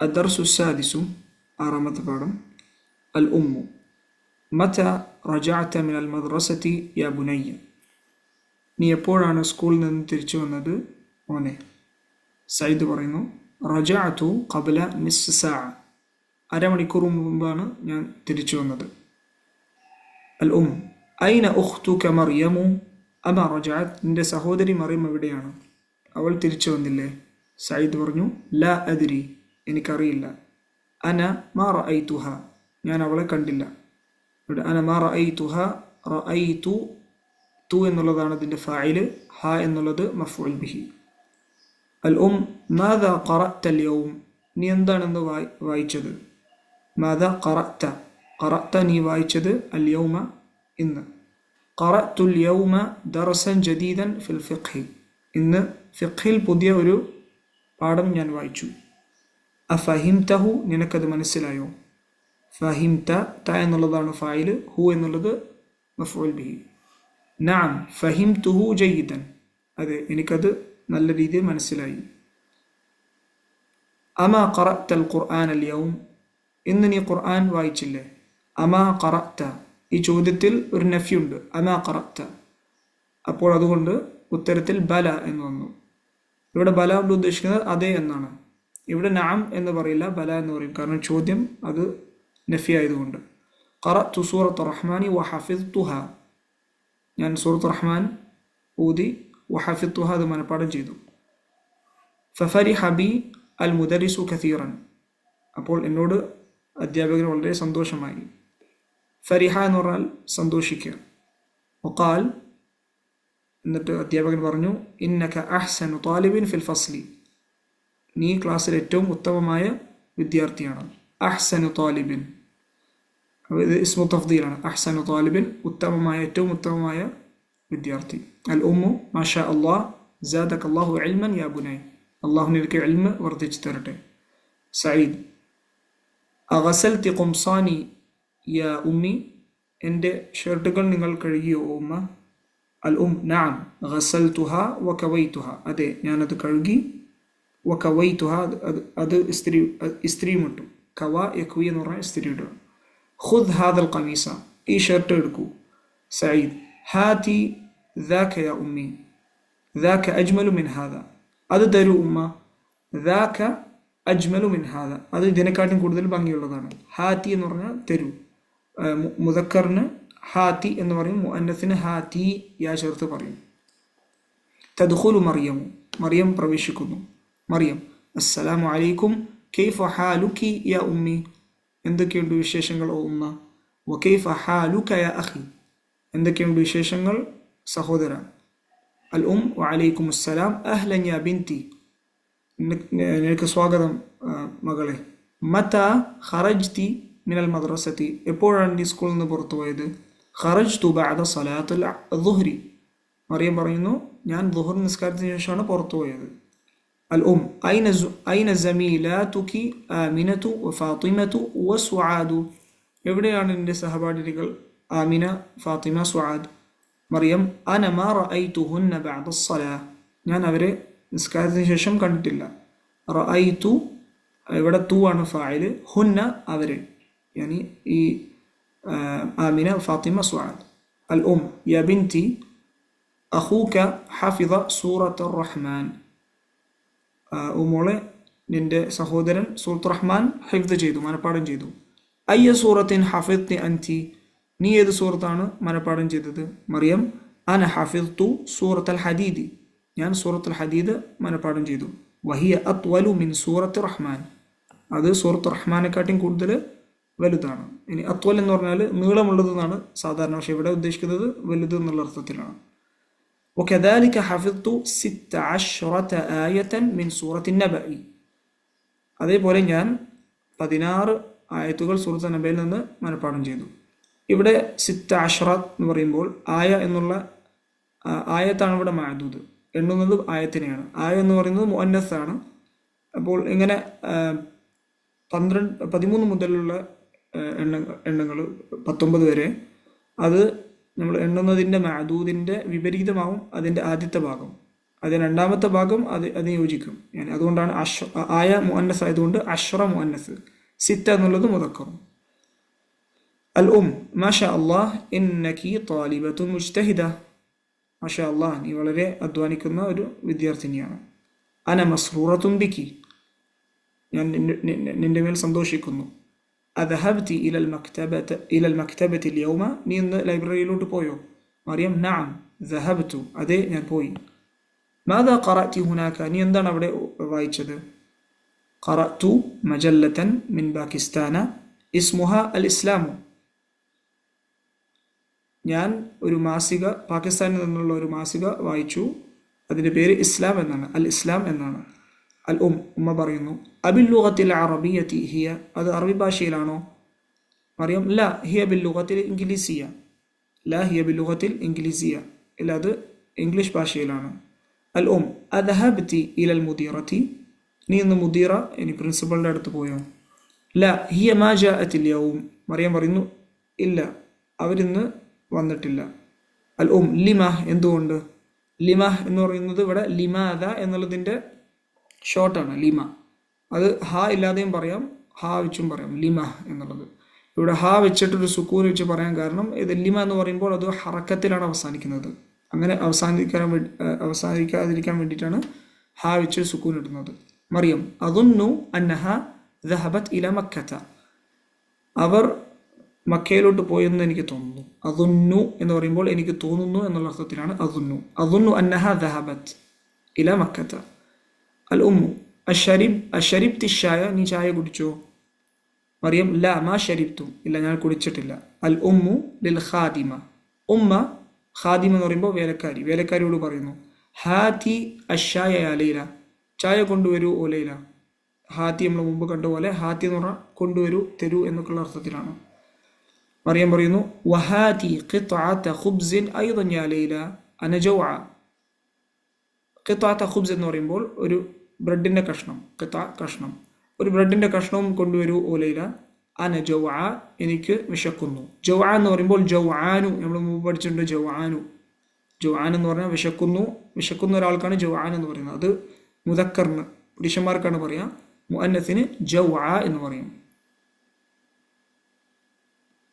അദ്ദർസു സാദിസു ആറാമത്തെ പാഠം. അൽ ഉമ്മു മത റജഅത മിനൽ മദ്രസതി യാ ബുനയ്യ. നീ എപ്പോഴാണ് സ്കൂളിൽ നിന്ന് തിരിച്ചു വന്നത് മോനെ? സയ്യിദ് പറയുന്നു റജഅതു ഖബ്ല നിസ്ഫ് സാഅ. അരമണിക്കൂർ മുമ്പാണ് ഞാൻ തിരിച്ചു വന്നത്. അൽ ഉം ഐന ഉഖ്തുക മറിയമു അമ റജഅത്. നിന്റെ സഹോദരി മറിയം എവിടെയാണ്? അവൾ തിരിച്ചു വന്നില്ലേ? സയ്യിദ് പറഞ്ഞു ലാ അദ്രി, എനിക്കറിയില്ല. അന മാ റഅയ്തുഹ, ഞാൻ അവളെ കണ്ടില്ല. ഇവിടെ അന മാ റഅയ്തുഹ, റഅയ്തു തു എന്നുള്ളതാണ് ഇതിൻ്റെ ഫായില്, ഹ എന്നുള്ളത് മഫ്ഊൽ ബിഹി. അൽ ഉം മാദാ ഖറഅത അൽ യൗം. നീ എന്താണെന്ന് വായിച്ചത്? മാദാ ഖറഅത, ഖറഅത നീ വായിച്ചത്, അൽ യൗമ ഇന്ന്. ഖറഅതുൽ യൗമ ദർസൻ ജദീദൻ ഫിൽ ഫിഖ്ഹി. ഇന്ന് ഫിഖ്ഹിൽ പുതിയ ഒരു പാഠം ഞാൻ വായിച്ചു. അഫഹിംതഹു, നിനക്കത് മനസ്സിലായോ? ഫഹിംത, ത എന്നുള്ളതാണ് ഫായില്, ഹു എന്നുള്ളത് മഫ്ഊൽ ബിഹി. നഅം ഫഹിംതുഹു ജയ്യിദൻ, അതെ എനിക്കത് നല്ല രീതിയിൽ മനസ്സിലായി. അമാ ഖറഅതൽ ഖുർആൻ അൽ യൗം. ഇന്ന് നീ ഖുർആൻ വായിച്ചില്ലേ? അമാ ഖറഅത, ഈ ചോദ്യത്തിൽ ഒരു നഫ്യുണ്ട്, അമാ ഖറഅത. അപ്പോൾ അതുകൊണ്ട് ഉത്തരത്തിൽ ബല എന്ന് വന്നു. ഇവിടെ ബല കൊണ്ട് ഉദ്ദേശിക്കുന്നത് അതെ എന്നാണ്. ഇവിടെ നഅം എന്ന് പറയില്ല, ബല എന്ന് പറയും. കാരണം ചോദ്യം അത് നഫി ആയതുകൊണ്ട്. ഖറഅതു സൂറത്ത് റഹ്മാനി വഹഫിദ്തുഹ. ഞാൻ സൂറത്ത് റഹ്മാൻ ഊതി, വഹഫിദ്തുഹ അത് മനപ്പാഠം ചെയ്തു. ഫഫരിഹ ബി അൽ മുദരിസു കസീറൻ. അപ്പോൾ എന്നോട് അധ്യാപകന് വളരെ സന്തോഷമായി. ഫരിഹ എന്ന് പറഞ്ഞാൽ സന്തോഷിക്കുക. വഖാൽ, എന്നിട്ട് അധ്യാപകൻ പറഞ്ഞു ഇന്നക അഹ്സനു താലിബിൻ ഫിൽ ഫസ്ലി. നീ ക്ലാസ്സിൽ ഏറ്റവും ഉത്തമമായ വിദ്യാർത്ഥിയാണ്. അഹ്സനു താലിബിൻ, ഇത് ഇസ്മു തഫ്ദീലാണ്. അഹ്സനു താലിബിൻ, ഉത്തമമായ, ഏറ്റവും ഉത്തമമായ വിദ്യാർത്ഥി. അൽ ഉമ്മു മാഷാ അല്ലാഹ് സാദക അല്ലാഹു ഇൽമൻ യാ ബുനൈ. അല്ലാഹു നിനക്ക് ഇൽമ് വർദ്ധിച്ചു തരട്ടെ. സഈദ് അഗസൽതി ഖുംസാനി യാ ഉമ്മി. എൻ്റെ ഷർട്ടുകൾ നിങ്ങൾ കഴുകിയോ ഉമ്മ? അൽ ഉം നഅം ഗസൽതുഹ വകവൈതുഹ. അതെ ഞാനത് കഴുകി. വകവൈതുഹ, അത് ഇസ്ത്രീമിട്ടു. കവ യക്വി എന്ന് പറഞ്ഞാൽ ഇസ്ത്രീയിടുക. ഖുദ് ഹാദൽ ഖമീസ, ഈ ഷർട്ട് എടുക്കൂ. സഈദ് ഹാതി ദാക യാ ഉമ്മി. ദാക അജ്മലു മിൻ ഹാദ. അത് തരൂ ഉമ്മ. ദാക അജ്മലു മിൻ ഹാദ, അത് ഇതിനെക്കാട്ടും കൂടുതൽ ഭംഗിയുള്ളതാണ്. ഹാത്തി എന്ന് പറഞ്ഞാൽ തരൂ. മുദക്കറിന് ഹാത്തി എന്ന് പറയും, മുഅന്നസിന് ഹാത്തി യാ ചേർത്ത് പറയും. തദ്ഖുലു മറിയമു, മറിയം പ്രവേശിക്കുന്നു. മറിയം അസ്സലാമു അലൈക്കും കൈഫ ഹാലുക്കി യാ ഉമ്മി. എന്തൊക്കെയുണ്ട് വിശേഷങ്ങൾ ഓ ഉമ്മ? വകൈഫ ഹാലുക യാ അഖി. എന്തൊക്കെയുണ്ട് വിശേഷങ്ങൾ സഹോദര? അൽ ഉം വഅലൈക്കും അസ്സലാം അഹ്ലൻ യാ ബിൻതി. നിനക്ക് സ്വാഗതം മകളെ. മതാ ഖറജ്തി മിനൽ മദ്രസതി. എപ്പോഴാണ് നീ സ്കൂളിൽ നിന്ന് പുറത്തു പോയത്? ഖറജ്തു ബഅദ സലാത്തുൽ ദുഹ്രി. മറിയം പറയുന്നു ഞാൻ ദുഹർ നിസ്കാരത്തിന് ശേഷമാണ് പുറത്തു പോയത്. അൽ ഉം ഐന സമീലാതുകി ആമിനതു വഫാത്തിമതു വസുആദു. എവിടെയാണ് നിന്റെ സഹപാഠികൾ ആമിന, ഫാത്തിമ, സുആദ്? മറിയം അന മാ റഅയ്തുഹുന്ന ബഅദ الصലാ. ഞാൻ അവരെ നിസ്കാരത്തിന് ശേഷം കണ്ടിട്ടില്ല. റഅയ്തു, ഇവിടെ തു ആണ് ഫായില്, ഹുന്ന അവരെ, യാനി ഈ ആമിന, ഫാത്തിമ, സുആദ്. അൽ ഉം യാ ബിൻതി അഖൂക ഹഫിദ സൂറത്ത് റഹ്മാൻ. മോളെ നിന്റെ സഹോദരൻ സൂറത്ത് റഹ്മാൻ ഹിഫ്ദ് ചെയ്തു, മനപ്പാഠം ചെയ്തു. അയ്യ സൂറത്തിൻ ഹഫിദ്തി അൻതി. നീ ഏത് സൂറത്താണ് മനപ്പാഠം ചെയ്തത്? മറിയം അന ഹഫിദ്തു സൂറത്ത് അൽ ഹദീദ്. ഞാൻ സൂറത്ത് അൽ ഹദീദ് മനപ്പാഠം ചെയ്തു. വഹിയ അത്വലു മിൻ സൂറത്ത് റഹ്മാൻ. അത് സൂറത്ത് റഹ്മാനെക്കാട്ടിയും കൂടുതൽ വലുതാണ്. ഇനി അത്വൽ എന്ന് പറഞ്ഞാൽ നീളമുള്ളതെന്നാണ് സാധാരണ, പക്ഷെ ഇവിടെ ഉദ്ദേശിക്കുന്നത് വലുത് എന്നുള്ള അർത്ഥത്തിലാണ്. وكذلك حفظت 16 آية من سورة النبأ. അതേപോലെ ഞാൻ 16 ആയത്തുകൾ സൂറത്ത് നബയിൽ നിന്ന് മനപ്പാഠം ചെയ്തു. ഇവിടെ 16 എന്ന് പറയുമ്പോൾ ആയ എന്നുള്ള ആയത്താണ് ഇവിടെ മഅദൂദ്. എണ്ണുന്നത് ആയത്തിനെയാണ്. ആയ എന്ന് പറയുന്നത് മുഅന്നസ് ആണ്. അപ്പോൾ ഇങ്ങനെ 13 മുതലുള്ള എണ്ണങ്ങൾ 19 വരെ, അത് നമ്മൾ എണ്ണുന്നതിൻ്റെ മഅദൂദിൻ്റെ വിപരീതമാവും അതിൻ്റെ ആദ്യത്തെ ഭാഗം. അതിന് രണ്ടാമത്തെ ഭാഗം അതിന് യോജിക്കും. അതുകൊണ്ടാണ് ആയ മുഅന്നസ് ആയതുകൊണ്ട് അഷ്റ മുഅന്നസ്, സിത്ത എന്നുള്ളത് മുദക്കറും. അൽ മാഷാ അല്ലാഹ് ഇന്നകി ത്വാലിബത്തുൻ മുജ്തഹിദ. മാഷാ അല്ലാഹ്, നീ വളരെ അധ്വാനിക്കുന്ന ഒരു വിദ്യാർത്ഥിനിയാണ്. അന മസ്റൂറത്തുൻ ബികി, ഞാൻ നിന്റെ മേൽ സന്തോഷിക്കുന്നു. അദ്ഹബ്തി ഇലൽ മക്തബത്തി യൗമ, നീ ഇന്ന് ലൈബ്രറിയിലോട്ട് പോയോ? മറിയം നഅം ദഹബ്തു, അതെ ഞാൻ പോയി. മാദാ ഖറഅതി ഹുനാക, നീ എന്താണ് അവിടെ വായിച്ചത്? ഖറഅതു മജല്ലതൻ മിൻ പാകിസ്ഥാന ഇസ്മുഹ അൽ ഇസ്ലാമു, ഞാൻ ഒരു മാസിക, പാകിസ്ഥാനിൽ നിന്നുള്ള ഒരു മാസിക വായിച്ചു, അതിൻ്റെ പേര് ഇസ്ലാം എന്നാണ്, അൽ ഇസ്ലാം എന്നാണ്. അൽ ഉമ്മ പറയുന്നു അബിൽ ലുഗത്തിൽ അറബിയത്തി ഹിയ, അത് അറബി ഭാഷയിലാണോ? മറിയം ല ഹിയ ബിൽ ലുഗത്തിൽ ഇംഗ്ലീസിയ, ല ഹിയ ബിൽ ലുഗത്തിൽ ഇംഗ്ലീസിയ, ഇല്ല അത് ഇംഗ്ലീഷ് ഭാഷയിലാണ്. അൽ അദ്ഹബ്തി ഇലൽ മുദീറത്തി, നീ ഇന്ന് മുദീറ ഇനി പ്രിൻസിപ്പളിൻ്റെ അടുത്ത് പോയോ? ല ഹിയ മാ ജാഅത്തിൽ യൗം, മറിയം പറയുന്നു ഇല്ല, അവരിന്ന് വന്നിട്ടില്ല. അൽ ലിമ, എന്തുകൊണ്ട്? ലിമ എന്ന് പറയുന്നത് ഇവിടെ ലിമാദ എന്നുള്ളതിൻ്റെ ഷോർട്ടാണ് ലിമ. അത് ഹ ഇല്ലാതെയും പറയാം, ഹ വെച്ചും പറയാം ലിമ എന്നുള്ളത്. ഇവിടെ ഹ വെച്ചിട്ടൊരു സുക്കൂൻ വെച്ച് പറയാൻ കാരണം ഇത് ലിമ എന്ന് പറയുമ്പോൾ അത് ഹറക്കത്തിലാണ് അവസാനിക്കുന്നത്. അങ്ങനെ അവസാനിക്കാതിരിക്കാൻ വേണ്ടിയിട്ടാണ് ഹ വെച്ച് സുക്കൂൻ ഇടുന്നത്. മറിയം അദുന്നു അന്നഹ ദഹബത് ഇല മക്കത്ത, അവർ മക്കയിലോട്ട് പോയെന്ന് എനിക്ക് തോന്നുന്നു. അദുന്നു എന്ന് പറയുമ്പോൾ എനിക്ക് തോന്നുന്നു എന്നുള്ള അർത്ഥത്തിലാണ് അദുന്നു. അദുന്നു അന്നഹ ദഹബത് ഇല മക്കത്ത. അൽ അഷരിബ്തി ഷായ, നീ ചായ കുടിച്ചോ? മറിയം ല മാ ഷരിബ്തു, ഇല്ല ഞാൻ കുടിച്ചിട്ടില്ല. അൽ ലിൽ ഖാദിമ, ഉമ്മ ഖാദിമ എന്ന് പറയുമ്പോൾ വേലക്കാരി, വേലക്കാരിയോട് പറയുന്നു ഹാത്തി അഷായ യാ ലൈല, ചായ കൊണ്ടുവരൂ ഓ ലൈല. ഹാത്തി നമ്മൾ മുമ്പ് കണ്ടുപോലെ ഹാത്തി എന്ന് പറഞ്ഞാൽ കൊണ്ടുവരൂ, തരൂ എന്നൊക്കെയുള്ള അർത്ഥത്തിലാണ്. മറിയം പറയുന്നു വഹാതി ഖിത്അത ഖുബ്സിൻ അയ്ദൻ യാ ലൈല അന ജൗഅ. ഖിത്അത ഖുബ്സ് എന്ന് പറയുമ്പോൾ ഒരു ബ്രെഡിൻ്റെ കഷ്ണം, കഷ്ണം, ഒരു ബ്രെഡിൻ്റെ കഷ്ണവും കൊണ്ടുവരൂ ഓ ലൈല. അന ജൗഅ, എനിക്ക് വിശക്കുന്നു. ജൗഅ എന്ന് പറയുമ്പോൾ ജൗആനു, നമ്മൾ മുമ്പ് പഠിച്ചിട്ടുണ്ട് ജൗആനു. ജൗആൻ എന്ന് പറഞ്ഞാൽ വിശക്കുന്ന ഒരാൾക്കാണ് ജൗആൻ എന്ന് പറയുന്നത്. അത് മുദക്കറിന് പുരുഷന്മാർക്കാണ് പറയാം, മുഅന്നസിന് ജൗഅ എന്ന് പറയും.